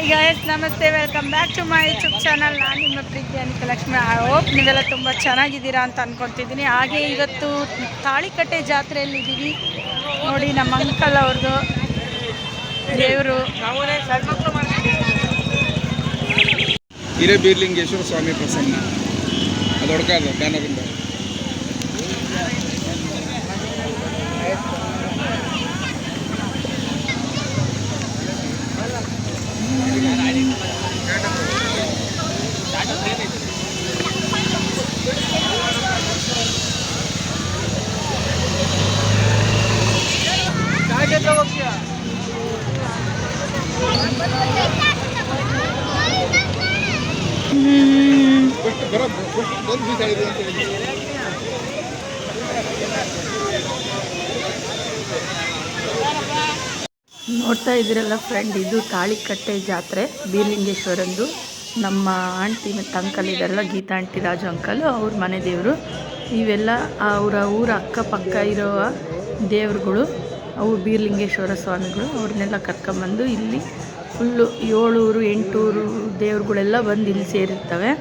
Hi guys, ನಮಸ್ತೆ, welcome back to my YouTube channel. ನಾನು ನಿಮ್ಮ ಪ್ರೀತಿ ಅನಿತಾ ಲಕ್ಷ್ಮಿ. ಐ ಹೋಪ್ ನೀವೆಲ್ಲ ತುಂಬ ಚೆನ್ನಾಗಿದ್ದೀರಾ ಅಂತ ಅಂದ್ಕೊತಿದ್ದೀನಿ. ಹಾಗೆ ಇವತ್ತು ತಾಳಿಕಟ್ಟೆ ಜಾತ್ರೆಯಲ್ಲಿದ್ದೀವಿ ನೋಡಿ. ನಮ್ಮ ಅಂಕಲ್ ಅವ್ರದ್ದು ದೇವರು ಹಿರೇಬೀರ್ಲಿಂಗೇಶ್ವರ ಸ್ವಾಮಿ ಪ್ರಸನ್ನ ಅದೊಡ್ಕಾದ ಬ್ಯಾನರಿಂದ ನೋಡ್ತಾ ಇದ್ದೀರಲ್ಲ ಫ್ರೆಂಡ್, ಇದು ತಾಳಿಕಟ್ಟೆ ಜಾತ್ರೆ ಬೀರ್ಲಿಂಗೇಶ್ವರಂದು. ನಮ್ಮ ಆಂಟಿ ಮತ್ತು ಅಂಕಲ್ ಇದೆಲ್ಲ ಗೀತಾ ಆಂಟಿ, ರಾಜು ಅಂಕಲ್ ಅವ್ರ ಮನೆ ದೇವರು. ಇವೆಲ್ಲ ಅವರ ಊರ ಅಕ್ಕಪಕ್ಕ ಇರೋ ದೇವ್ರುಗಳು. ಅವು ಬೀರ್ಲಿಂಗೇಶ್ವರ ಸ್ವಾಮಿಗಳು. ಅವ್ರನ್ನೆಲ್ಲ ಕರ್ಕೊಂಬಂದು ಇಲ್ಲಿ ಫುಲ್ಲು 7 ಊರು 8 ಊರು ದೇವ್ರುಗಳೆಲ್ಲ ಬಂದು ಇಲ್ಲಿ ಸೇರಿರ್ತವೆ.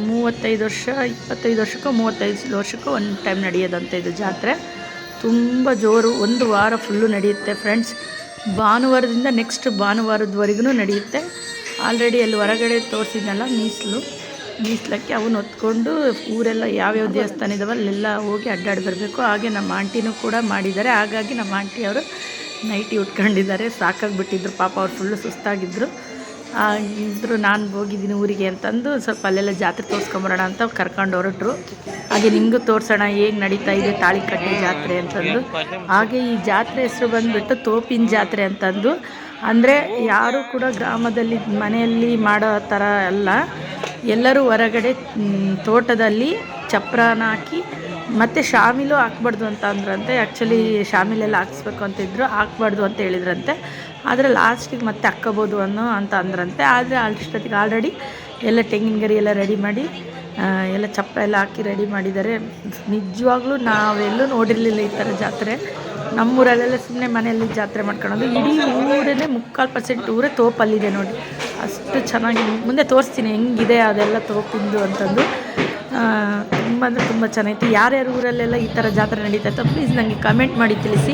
35 ವರ್ಷ 25 ವರ್ಷಕ್ಕೋ 35 ವರ್ಷಕ್ಕೋ ಒಂದು ಟೈಮ್ ನಡೆಯೋದಂತೆ ಇದು ಜಾತ್ರೆ. ತುಂಬ ಜೋರು, 1 ವಾರ ಫುಲ್ಲು ನಡೆಯುತ್ತೆ ಫ್ರೆಂಡ್ಸ್. ಭಾನುವಾರದಿಂದ ನೆಕ್ಸ್ಟ್ ಭಾನುವಾರದವರೆಗೂ ನಡೆಯುತ್ತೆ. ಆಲ್ರೆಡಿ ಅಲ್ಲಿ ಹೊರಗಡೆ ತೋರಿಸಿದ್ನಲ್ಲ ಮೀಸ್ಲಕ್ಕೆ ಅವನ್ನ ಹೊತ್ಕೊಂಡು ಊರೆಲ್ಲ ಯಾವ್ಯಾವ ದೇವಸ್ಥಾನ ಇದ್ದಾವೆ ಅಲ್ಲೆಲ್ಲ ಹೋಗಿ ಅಡ್ಡಾಡಿ ಬರಬೇಕು. ಹಾಗೆ ನಮ್ಮ ಆಂಟಿನೂ ಕೂಡ ಮಾಡಿದ್ದಾರೆ. ಹಾಗಾಗಿ ನಮ್ಮ ಆಂಟಿಯವರು ನೈಟಿ ಉಟ್ಕೊಂಡಿದ್ದಾರೆ. ಸಾಕಾಗಿಬಿಟ್ಟಿದ್ರು ಪಾಪ, ಅವ್ರು ಫುಲ್ಲು ಸುಸ್ತಾಗಿದ್ದರು. ಇದ್ದರು ನಾನು ಹೋಗಿದ್ದೀನಿ ಊರಿಗೆ ಅಂತಂದು ಸ್ವಲ್ಪ ಅಲ್ಲೆಲ್ಲ ಜಾತ್ರೆ ತೋರಿಸ್ಕೊಂಬರೋಣ ಅಂತ ಕರ್ಕೊಂಡು ಹೊರಟರು. ಹಾಗೆ ನಿಮಗೂ ತೋರಿಸೋಣ ಹೇಗೆ ನಡೀತಾ ಇದೆ ತಾಳಿಕಟ್ಟೆ ಜಾತ್ರೆ ಅಂತಂದು. ಹಾಗೆ ಈ ಜಾತ್ರೆ ಹೆಸರು ಬಂದುಬಿಟ್ಟು ತೋಪಿನ ಜಾತ್ರೆ ಅಂತಂದು. ಅಂದರೆ ಯಾರು ಕೂಡ ಗ್ರಾಮದಲ್ಲಿ ಮನೆಯಲ್ಲಿ ಮಾಡೋ ಥರ ಅಲ್ಲ, ಎಲ್ಲರೂ ಹೊರಗಡೆ ತೋಟದಲ್ಲಿ ಚಪ್ರಾನ ಹಾಕಿ ಮತ್ತು ಶಾಮಿಲು ಹಾಕ್ಬಾರ್ದು ಅಂತ ಅಂದ್ರಂತೆ. ಆ್ಯಕ್ಚುಲಿ ಶಾಮಿಲೆಲ್ಲ ಹಾಕ್ಸ್ಬೇಕು ಅಂತಿದ್ರು, ಹಾಕ್ಬಾರ್ದು ಅಂತ ಹೇಳಿದ್ರಂತೆ. ಆದರೆ ಲಾಸ್ಟಿಗೆ ಮತ್ತೆ ಹಾಕ್ಕೋಬೋದು ಅಂತ ಅಂದ್ರಂತೆ. ಆದರೆ ಅಷ್ಟೊತ್ತಿಗೆ ಆಲ್ರೆಡಿ ಎಲ್ಲ ತೆಂಗಿನ ಗರಿ ಎಲ್ಲ ರೆಡಿ ಮಾಡಿ ಎಲ್ಲ ಚಪ್ರ ಎಲ್ಲ ಹಾಕಿ ರೆಡಿ ಮಾಡಿದ್ದಾರೆ. ನಿಜವಾಗ್ಲೂ ನಾವೆಲ್ಲೂ ನೋಡಿರಲಿಲ್ಲ ಈ ಥರ ಜಾತ್ರೆ. ನಮ್ಮೂರಲ್ಲೆಲ್ಲ ಸುಮ್ಮನೆ ಮನೆಯಲ್ಲಿ ಜಾತ್ರೆ ಮಾಡ್ಕೊಳ್ಳೋದು. ಇಡೀ ಊರೇ 3/4% ಊರೇ ತೋಪಲ್ಲಿದೆ ನೋಡಿ. ಅಷ್ಟು ಚೆನ್ನಾಗಿ ಮುಂದೆ ತೋರಿಸ್ತೀನಿ ಹೆಂಗಿದೆ ಅದೆಲ್ಲ ತೋಪಿಂದು ಅಂತಂದು. ತುಂಬ ಅಂದರೆ ತುಂಬ ಚೆನ್ನಾಗಿತ್ತು. ಯಾರ್ಯಾರ ಊರಲ್ಲೆಲ್ಲ ಈ ಥರ ಜಾತ್ರೆ ನಡೀತಾಯಿತ್ತು ಪ್ಲೀಸ್ ನನಗೆ ಕಮೆಂಟ್ ಮಾಡಿ ತಿಳಿಸಿ.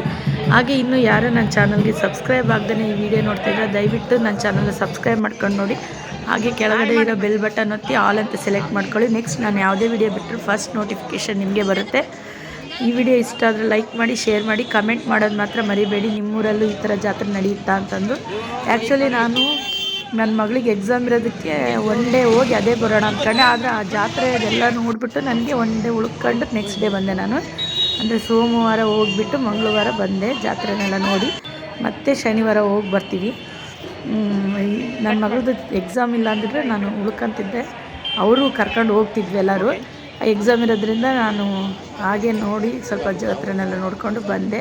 ಹಾಗೆ ಇನ್ನೂ ಯಾರು ನನ್ನ ಚಾನಲ್ಗೆ ಸಬ್ಸ್ಕ್ರೈಬ್ ಆಗದೇ ಈ ವಿಡಿಯೋ ನೋಡ್ತಾಯಿದ್ರೆ ದಯವಿಟ್ಟು ನನ್ನ ಚಾನಲ್ಗೆ ಸಬ್ಸ್ಕ್ರೈಬ್ ಮಾಡ್ಕೊಂಡು ನೋಡಿ. ಹಾಗೆ ಕೆಳಗಡೆ ಇರೋ ಬೆಲ್ ಬಟನ್ ಒತ್ತಿ ಆಲ್ ಅಂತ ಸೆಲೆಕ್ಟ್ ಮಾಡ್ಕೊಳ್ಳಿ. ನೆಕ್ಸ್ಟ್ ನಾನು ಯಾವುದೇ ವಿಡಿಯೋ ಬಿಟ್ಟರು ಫಸ್ಟ್ ನೋಟಿಫಿಕೇಷನ್ ನಿಮಗೆ ಬರುತ್ತೆ. ಈ ವಿಡಿಯೋ ಇಷ್ಟ ಆದರೆ ಲೈಕ್ ಮಾಡಿ, ಶೇರ್ ಮಾಡಿ, ಕಮೆಂಟ್ ಮಾಡೋದು ಮಾತ್ರ ಮರಿಬೇಡಿ. ನಿಮ್ಮೂರಲ್ಲೂ ಈ ಥರ ಜಾತ್ರೆ ನಡೆಯುತ್ತಾ ಅಂತಂದು. ಆ್ಯಕ್ಚುಲಿ ನಾನು ನನ್ನ ಮಗಳಿಗೆ ಎಕ್ಸಾಮ್ ಇರೋದಕ್ಕೆ ಒನ್ ಡೇ ಹೋಗಿ ಅದೇ ಬರೋಣ ಅಂದ್ಕೊಂಡೆ. ಆದರೆ ಆ ಜಾತ್ರೆ ಅದೆಲ್ಲ ನೋಡಿಬಿಟ್ಟು ನನಗೆ ಒನ್ ಡೇ ಉಳ್ಕೊಂಡು ನೆಕ್ಸ್ಟ್ ಡೇ ಬಂದೆ ನಾನು. ಅಂದರೆ ಸೋಮವಾರ ಹೋಗಿಬಿಟ್ಟು ಮಂಗಳವಾರ ಬಂದೆ ಜಾತ್ರೆನೆಲ್ಲ ನೋಡಿ. ಮತ್ತೆ ಶನಿವಾರ ಹೋಗಿ ಬರ್ತೀವಿ. ನನ್ನ ಮಗಳದ್ದು ಎಕ್ಸಾಮ್ ಇಲ್ಲ ಅಂದಿದ್ರೆ ನಾನು ಉಳ್ಕೊಂತಿದ್ದೆ, ಅವರು ಕರ್ಕೊಂಡು ಹೋಗ್ತಿದ್ವಿ ಎಲ್ಲರೂ. ಎಕ್ಸಾಮ್ ಇರೋದ್ರಿಂದ ನಾನು ಹಾಗೆ ನೋಡಿ ಸ್ವಲ್ಪ ಜಾತ್ರೆನೆಲ್ಲ ನೋಡಿಕೊಂಡು ಬಂದೆ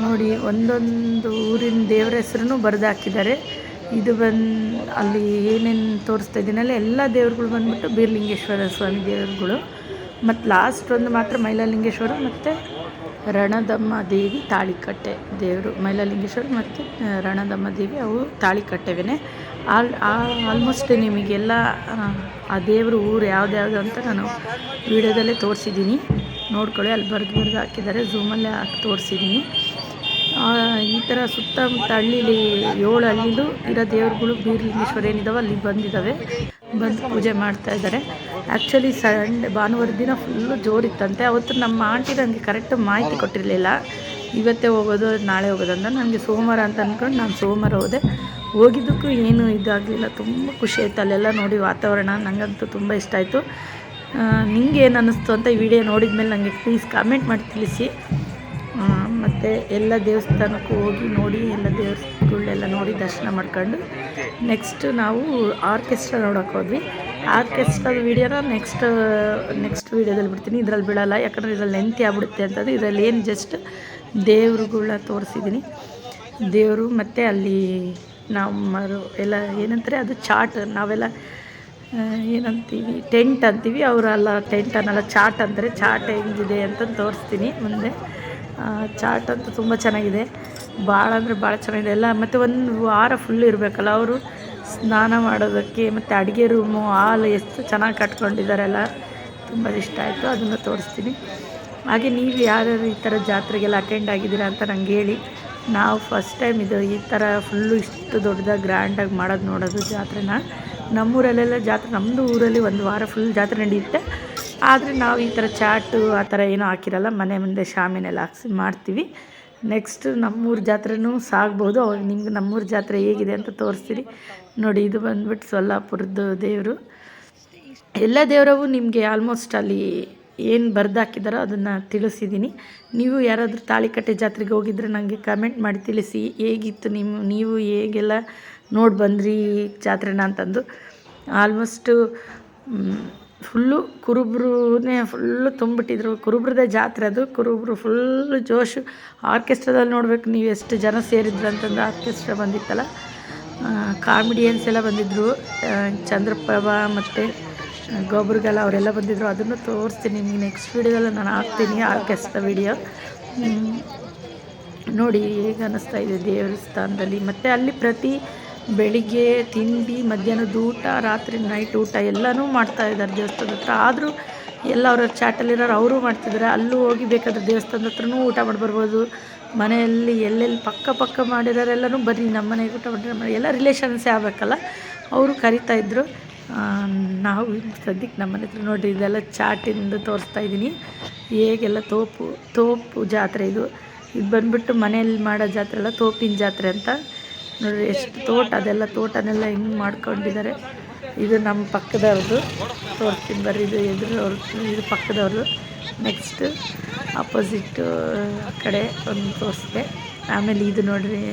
ನೋಡಿ. ಒಂದೊಂದು ಊರಿನ ದೇವರ ಹೆಸರು ಬರೆದು ಹಾಕಿದ್ದಾರೆ. ಇದು ಅಲ್ಲಿ ಏನೇನು ತೋರಿಸ್ತಾ ಇದ್ದೀನಲ್ಲ ಎಲ್ಲ ದೇವ್ರುಗಳು ಬಂದುಬಿಟ್ಟು ಬೀರ್ಲಿಂಗೇಶ್ವರ ಸ್ವಾಮಿ ದೇವ್ರುಗಳು. ಮತ್ತು ಲಾಸ್ಟ್ ಒಂದು ಮಾತ್ರ ಮೈಲಾಲಿಂಗೇಶ್ವರ ಮತ್ತು ರಣದಮ್ಮ ದೇವಿ ತಾಳಿಕಟ್ಟೆ ದೇವರು. ಮೈಲಾಲಿಂಗೇಶ್ವರ ಮತ್ತು ರಣದಮ್ಮ ದೇವಿ ಅವು ತಾಳಿಕಟ್ಟೆವೇ. ಆಲ್ಮೋಸ್ಟ್ ನಿಮಗೆಲ್ಲ ಆ ದೇವರು ಊರು ಯಾವ್ದು ಅಂತ ನಾನು ವಿಡಿಯೋದಲ್ಲೇ ತೋರಿಸಿದ್ದೀನಿ, ನೋಡ್ಕೊಳ್ಳಿ. ಅಲ್ಲಿ ಬರೆದು ಹಾಕಿದ್ದಾರೆ, ಝೂಮಲ್ಲೇ ಹಾಕಿ ತೋರಿಸಿದ್ದೀನಿ. ಈ ಥರ ಸುತ್ತಮುತ್ತ ಹಳ್ಳೀಲಿ 7 ಹಳ್ಳಿಲೂ ಇರೋ ದೇವ್ರುಗಳು ಬೀರ್ಲಿಂಗೇಶ್ವರ ಏನಿದ್ದಾವೆ ಅಲ್ಲಿ ಬಂದಿದ್ದಾವೆ, ಬಂದು ಪೂಜೆ ಮಾಡ್ತಾಯಿದ್ದಾರೆ. ಆ್ಯಕ್ಚುಲಿ ಭಾನುವಾರ ದಿನ ಫುಲ್ಲು ಜೋರಿತ್ತಂತೆ. ಅವತ್ತು ನಮ್ಮ ಆಂಟಿ ನನಗೆ ಕರೆಕ್ಟ್ ಮಾಹಿತಿ ಕೊಟ್ಟಿರಲಿಲ್ಲ, ಇವತ್ತೇ ಹೋಗೋದು ನಾಳೆ ಹೋಗೋದು ಅಂತ. ನನಗೆ ಸೋಮವಾರ ಅಂತ ಅಂದ್ಕೊಂಡು ನಾನು ಸೋಮವಾರ ಹೋಗಿದ್ದಕ್ಕೂ ಏನೂ ಇದಾಗಲಿಲ್ಲ. ತುಂಬ ಖುಷಿ ಆಯಿತು ಅಲ್ಲೆಲ್ಲ ನೋಡಿ ವಾತಾವರಣ. ನನಗಂತೂ ತುಂಬ ಇಷ್ಟ ಆಯಿತು. ನಿಮ್ಗೆ ಏನು ಅನ್ನಿಸ್ತು ಅಂತ ಈ ವಿಡಿಯೋ ನೋಡಿದ ಮೇಲೆ ನನಗೆ ಪ್ಲೀಸ್ ಕಮೆಂಟ್ ಮಾಡಿ ತಿಳಿಸಿ. ಮತ್ತು ಎಲ್ಲ ದೇವಸ್ಥಾನಕ್ಕೂ ಹೋಗಿ ನೋಡಿ, ಎಲ್ಲ ದೇವರುಗಳೆಲ್ಲ ನೋಡಿ ದರ್ಶನ ಮಾಡ್ಕೊಂಡು ನೆಕ್ಸ್ಟ್ ನಾವು ಆರ್ಕೆಸ್ಟ್ರಾ ನೋಡೋಕೆ ಹೋದ್ವಿ. ಆರ್ಕೆಸ್ಟ್ರಾದ ವೀಡಿಯೋನ ನೆಕ್ಸ್ಟ್ ವೀಡಿಯೋದಲ್ಲಿ ಬಿಡ್ತೀನಿ, ಇದರಲ್ಲಿ ಬಿಡೋಲ್ಲ. ಯಾಕಂದರೆ ಇದರಲ್ಲಿ ಲೆಂತಿ ಆಗ್ಬಿಡುತ್ತೆ ಅಂತಂದು ಇದರಲ್ಲಿ ಏನು ಜಸ್ಟ್ ದೇವ್ರುಗಳನ್ನ ತೋರಿಸಿದ್ದೀನಿ. ದೇವರು ಮತ್ತು ಅಲ್ಲಿ ನಾವು ಎಲ್ಲ ಏನಂತಾರೆ ಅದು ಚಾಟ್, ನಾವೆಲ್ಲ ಏನಂತೀವಿ ಟೆಂಟ್ ಅಂತೀವಿ, ಅವರೆಲ್ಲ ಟೆಂಟ್ ಅನ್ನಲ್ಲ ಚಾಟ್ ಅಂತಾರೆ. ಚಾಟ್ ಹೆಂಗಿದೆ ಅಂತ ತೋರಿಸ್ತೀನಿ ಮುಂದೆ. ಚಾಟ್ ಅಂತೂ ತುಂಬ ಚೆನ್ನಾಗಿದೆ, ಭಾಳ ಅಂದರೆ ಭಾಳ ಚೆನ್ನಾಗಿದೆ ಎಲ್ಲ. ಮತ್ತು ಒಂದು ವಾರ ಫುಲ್ ಇರಬೇಕಲ್ಲ ಅವರು ಸ್ನಾನ ಮಾಡೋದಕ್ಕೆ ಮತ್ತು ಅಡುಗೆ ರೂಮು ಹಾಲ್ ಎಷ್ಟು ಚೆನ್ನಾಗಿ ಕಟ್ಕೊಂಡಿದ್ದಾರೆಲ್ಲ ತುಂಬ ಇಷ್ಟ ಆಯಿತು. ಅದನ್ನು ತೋರಿಸ್ತೀನಿ. ಹಾಗೆ ನೀವು ಯಾರ್ಯಾರು ಈ ಥರ ಜಾತ್ರೆಗೆಲ್ಲ ಅಟೆಂಡ್ ಆಗಿದ್ದೀರಾ ಅಂತ ನಂಗೆ ಹೇಳಿ. ನಾವು ಫಸ್ಟ್ ಟೈಮ್ ಇದು ಈ ಥರ ಫುಲ್ಲು ಇಷ್ಟು ದೊಡ್ಡದಾಗಿ ಗ್ರ್ಯಾಂಡಾಗಿ ನೋಡೋದು ಜಾತ್ರೆನ. ನಮ್ಮೂರಲ್ಲೆಲ್ಲ ಜಾತ್ರೆ, ನಮ್ಮದು ಊರಲ್ಲಿ ಒಂದು ವಾರ ಫುಲ್ ಜಾತ್ರೆ ನಡೆಯುತ್ತೆ. ಆದರೆ ನಾವು ಈ ಥರ ಚಾಟು ಆ ಥರ ಏನೂ ಹಾಕಿರಲ್ಲ, ಮನೆ ಮುಂದೆ ಶಾಮಿನೆಲ್ಲ ಹಾಕ್ಸಿ ಮಾಡ್ತೀವಿ. ನೆಕ್ಸ್ಟ್ ನಮ್ಮೂರ ಜಾತ್ರೆನೂ ಸಾಗ್ಬೋದು. ಅವಾಗ ನಿಮ್ಗೆ ನಮ್ಮೂರ ಜಾತ್ರೆ ಹೇಗಿದೆ ಅಂತ ತೋರಿಸ್ತೀನಿ ನೋಡಿ. ಇದು ಬಂದ್ಬಿಟ್ಟು ಸೊಲ್ಲಾಪುರದ ದೇವರು. ಎಲ್ಲ ದೇವರವು ನಿಮಗೆ ಆಲ್ಮೋಸ್ಟ್ ಅಲ್ಲಿ ಏನು ಬರೆದಾಕಿದಾರೋ ಅದನ್ನು ತಿಳಿಸಿದ್ದೀನಿ. ನೀವು ಯಾರಾದರೂ ತಾಳಿಕಟ್ಟೆ ಜಾತ್ರೆಗೆ ಹೋಗಿದ್ರೆ ನನಗೆ ಕಮೆಂಟ್ ಮಾಡಿ ತಿಳಿಸಿ, ಹೇಗಿತ್ತು ನೀವು ಹೇಗೆಲ್ಲ ನೋಡಿ ಬಂದ್ರಿ ಜಾತ್ರೆನ ಅಂತಂದು. ಆಲ್ಮೋಸ್ಟು ಫುಲ್ಲು ಕುರುಬ್ರೇ ಫುಲ್ಲು ತುಂಬಿಟ್ಟಿದ್ರು. ಕುರುಬ್ರದೇ ಜಾತ್ರೆ ಅದು. ಕುರುಬ್ರು ಫುಲ್ಲು ಜೋಶು. ಆರ್ಕೆಸ್ಟ್ರಾದಲ್ಲಿ ನೋಡ್ಬೇಕು ನೀವು ಎಷ್ಟು ಜನ ಸೇರಿದ್ರು ಅಂತಂದು. ಆರ್ಕೆಸ್ಟ್ರಾ ಬಂದಿತ್ತಲ್ಲ, ಕಾಮಿಡಿಯನ್ಸ್ ಎಲ್ಲ ಬಂದಿದ್ದರು. ಚಂದ್ರಪ್ರಭಾ ಮತ್ತು ಗೊಬ್ಬರಗಲ್ಲ ಅವರೆಲ್ಲ ಬಂದಿದ್ದರು. ಅದನ್ನು ತೋರಿಸ್ತೀನಿ ನಿಮಗೆ ನೆಕ್ಸ್ಟ್ ವೀಡಿಯೋದಲ್ಲಿ ನಾನು ಹಾಕ್ತೀನಿ, ಆರ್ಕೆಸ್ಟ್ರಾ ವೀಡಿಯೋ ನೋಡಿ ಹೇಗೆ ಅನ್ನಿಸ್ತಾ ಇದೆ ದೇವಸ್ಥಾನದಲ್ಲಿ. ಮತ್ತು ಅಲ್ಲಿ ಪ್ರತಿ ಬೆಳಿಗ್ಗೆ ತಿಂಡಿ, ಮಧ್ಯಾಹ್ನದ ಊಟ, ರಾತ್ರಿ ನೈಟ್ ಊಟ ಎಲ್ಲನೂ ಮಾಡ್ತಾಯಿದ್ದಾರೆ ದೇವಸ್ಥಾನದ ಹತ್ರ. ಆದರೂ ಎಲ್ಲ ಅವ್ರ ಚಾಟಲ್ಲಿರೋರು ಅವರು ಮಾಡ್ತಿದ್ದಾರೆ. ಅಲ್ಲೂ ಹೋಗಿ ಬೇಕಾದ್ರೆ ದೇವಸ್ಥಾನದ ಹತ್ರನೂ ಊಟ ಮಾಡಿ ಬರ್ಬೋದು. ಮನೆಯಲ್ಲಿ ಎಲ್ಲೆಲ್ಲಿ ಪಕ್ಕ ಮಾಡಿರೋರೆಲ್ಲನೂ ಬರ್ರಿ ನಮ್ಮ ಮನೆಗೆ ಊಟ ಮಾಡಿದ್ರೆ ಎಲ್ಲ ರಿಲೇಷನ್ಸೇ ಆಗಬೇಕಲ್ಲ, ಅವರು ಕರಿತಾಯಿದ್ರು. ನಾವು ಸದ್ಯಕ್ಕೆ ನಮ್ಮ ಮನೆ ಹತ್ರ ನೋಡಿರಿ ಇದೆಲ್ಲ ಚಾಟಿಂದು ತೋರಿಸ್ತಾ ಇದ್ದೀನಿ. ಹೇಗೆಲ್ಲ ತೋಪು ಜಾತ್ರೆ ಇದು ಬಂದುಬಿಟ್ಟು ಮನೆಯಲ್ಲಿ ಮಾಡೋ ಜಾತ್ರೆ ಅಲ್ಲ, ತೋಪಿನ ಜಾತ್ರೆ ಅಂತ ನೋಡಿರಿ. ಎಷ್ಟು ಅದೆಲ್ಲ ತೋಟನೆಲ್ಲ ಹೆಂಗೆ ಮಾಡ್ಕೊಂಡಿದ್ದಾರೆ. ಇದು ನಮ್ಮ ಪಕ್ಕದವ್ರದ್ದು ತೋರಿಸ್ತೀನಿ ಬರ್ರಿ. ಇದು ಇದು ಪಕ್ಕದವ್ರದ್ದು. ನೆಕ್ಸ್ಟ್ ಅಪೋಸಿಟ್ ಕಡೆ ಒಂದು ತೋರಿಸಿದೆ. ಆಮೇಲೆ ಇದು ನೋಡಿರಿ,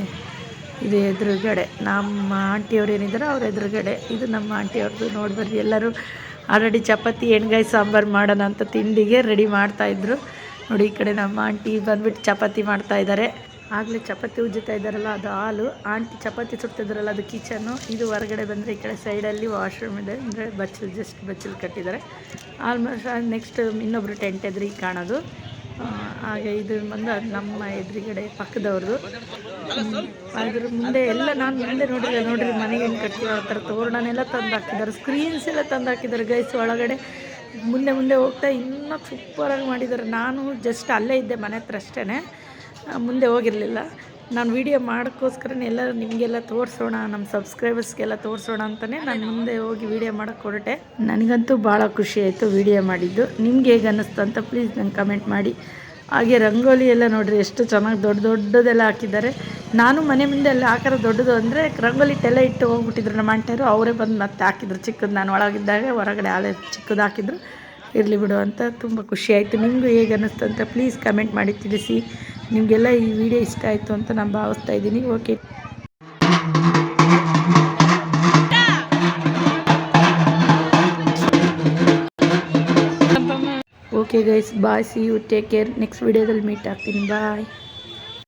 ಇದು ಎದುರುಗಡೆ ನಮ್ಮ ಆಂಟಿಯವ್ರು ಏನಿದ್ದಾರೆ ಅವ್ರ ಎದುರುಗಡೆ ಇದು ನಮ್ಮ ಆಂಟಿಯವ್ರದ್ದು. ನೋಡಿ ಬರ್ರಿ, ಎಲ್ಲರೂ ಆಲ್ರೆಡಿ ಚಪಾತಿ ಎಣ್ಗಾಯಿ ಸಾಂಬಾರು ಮಾಡೋಣ ಅಂತ ತಿಂಡಿಗೆ ರೆಡಿ ಮಾಡ್ತಾಯಿದ್ರು ನೋಡಿ. ಈ ಕಡೆ ನಮ್ಮ ಆಂಟಿ ಬಂದುಬಿಟ್ಟು ಚಪಾತಿ ಮಾಡ್ತಾಯಿದ್ದಾರೆ. ಆಗಲೇ ಚಪಾತಿ ಉಜ್ಜುತ್ತಾ ಇದ್ದಾರಲ್ಲ ಅದು ಹಾಲು. ಆಂಟಿ ಚಪಾತಿ ಸುಡ್ತಿದ್ದಾರಲ್ಲ ಅದು ಕಿಚನ್ನು. ಇದು ಹೊರಗಡೆ ಬಂದರೆ ಈ ಕಡೆ ಸೈಡಲ್ಲಿ ವಾಶ್ರೂಮ್ ಇದೆ, ಅಂದರೆ ಬಚ್ಚಲು ಕಟ್ಟಿದ್ದಾರೆ. ಆಲ್ಮೋಸ್ಟ್ ನೆಕ್ಸ್ಟ್ ಇನ್ನೊಬ್ಬರು ಟೆಂಟ್ ಎದುರಿಗೆ ಕಾಣೋದು. ಹಾಗೆ ಇದು ಬಂದು ಅದು ನಮ್ಮ ಎದುರುಗಡೆ ಪಕ್ಕದವ್ರದ್ದು. ಅದ್ರ ಮುಂದೆ ಎಲ್ಲ ನಾನು ಮುಂದೆ ನೋಡಿರಿ ಮನೆಗೆ ಹೆಂಗೆ ಕಟ್ತೀವಿ ಆ ಥರ ತೋರಣನೆಲ್ಲ ತಂದು ಹಾಕಿದ್ದಾರೆ. ಸ್ಕ್ರೀನ್ಸ್ ಎಲ್ಲ ತಂದು ಹಾಕಿದ್ದಾರೆ ಗೈಸ್ ಒಳಗಡೆ. ಮುಂದೆ ಹೋಗ್ತಾ ಇನ್ನೂ ಸೂಪರಾಗಿ ಮಾಡಿದ್ದಾರೆ. ನಾನು ಜಸ್ಟ್ ಅಲ್ಲೇ ಇದ್ದೆ ಮನೆ ಹತ್ರ ಅಷ್ಟೇ, ಮುಂದೆ ಹೋಗಿರಲಿಲ್ಲ. ನಾನು ವೀಡಿಯೋ ಮಾಡೋಕ್ಕೋಸ್ಕರನೇ ಎಲ್ಲ ನಿಮಗೆಲ್ಲ ತೋರಿಸೋಣ, ನಮ್ಮ ಸಬ್ಸ್ಕ್ರೈಬರ್ಸ್ಗೆಲ್ಲ ತೋರಿಸೋಣ ಅಂತಲೇ ನಾನು ಮುಂದೆ ಹೋಗಿ ವೀಡಿಯೋ ಮಾಡೋಕ್ಕೆ ಹೊರಟೆ. ನನಗಂತೂ ಭಾಳ ಖುಷಿ ಆಯಿತು ವೀಡಿಯೋ ಮಾಡಿದ್ದು. ನಿಮ್ಗೆ ಹೇಗೆ ಅನ್ನಿಸ್ತು ಅಂತ ಪ್ಲೀಸ್ ನಂಗೆ ಕಮೆಂಟ್ ಮಾಡಿ. ಹಾಗೆ ರಂಗೋಲಿ ಎಲ್ಲ ನೋಡಿರಿ ಎಷ್ಟು ಚೆನ್ನಾಗಿ ದೊಡ್ಡದೆಲ್ಲ ಹಾಕಿದ್ದಾರೆ. ನಾನು ಮನೆ ಮುಂದೆ ಎಲ್ಲ ಹಾಕಿರೋ ದೊಡ್ಡದು ಅಂದರೆ ರಂಗೋಲಿ ಟೆಲ್ಲ ಇಟ್ಟು ಹೋಗ್ಬಿಟ್ಟಿದ್ರು ನಮ್ಮ ಆಂಟಿಯರು. ಅವರೇ ಬಂದು ಮತ್ತೆ ಹಾಕಿದ್ರು ಚಿಕ್ಕದು. ನಾನು ಒಳಗಿದ್ದಾಗ ಹೊರಗಡೆ ಹಾಳೆ ಚಿಕ್ಕದು ಹಾಕಿದ್ರು. ಇರಲಿ ಬಿಡು ಅಂತ ತುಂಬ ಖುಷಿಯಾಯಿತು. ನಿಮಗೂ ಹೇಗೆ ಅನ್ನಿಸ್ತು ಅಂತ ಪ್ಲೀಸ್ ಕಮೆಂಟ್ ಮಾಡಿ ತಿಳಿಸಿ. ನಿಮಗೆಲ್ಲ ಈ ವಿಡಿಯೋ ಇಷ್ಟ ಆಯಿತು ಅಂತ ನಾನು ಭಾವಿಸ್ತಾ ಇದ್ದೀನಿ. Okay guys, bye, see you, take care. Next ವಿಡಿಯೋದಲ್ಲಿ ಮೀಟ್ ಆಗ್ತೀನಿ. ಬಾಯ್.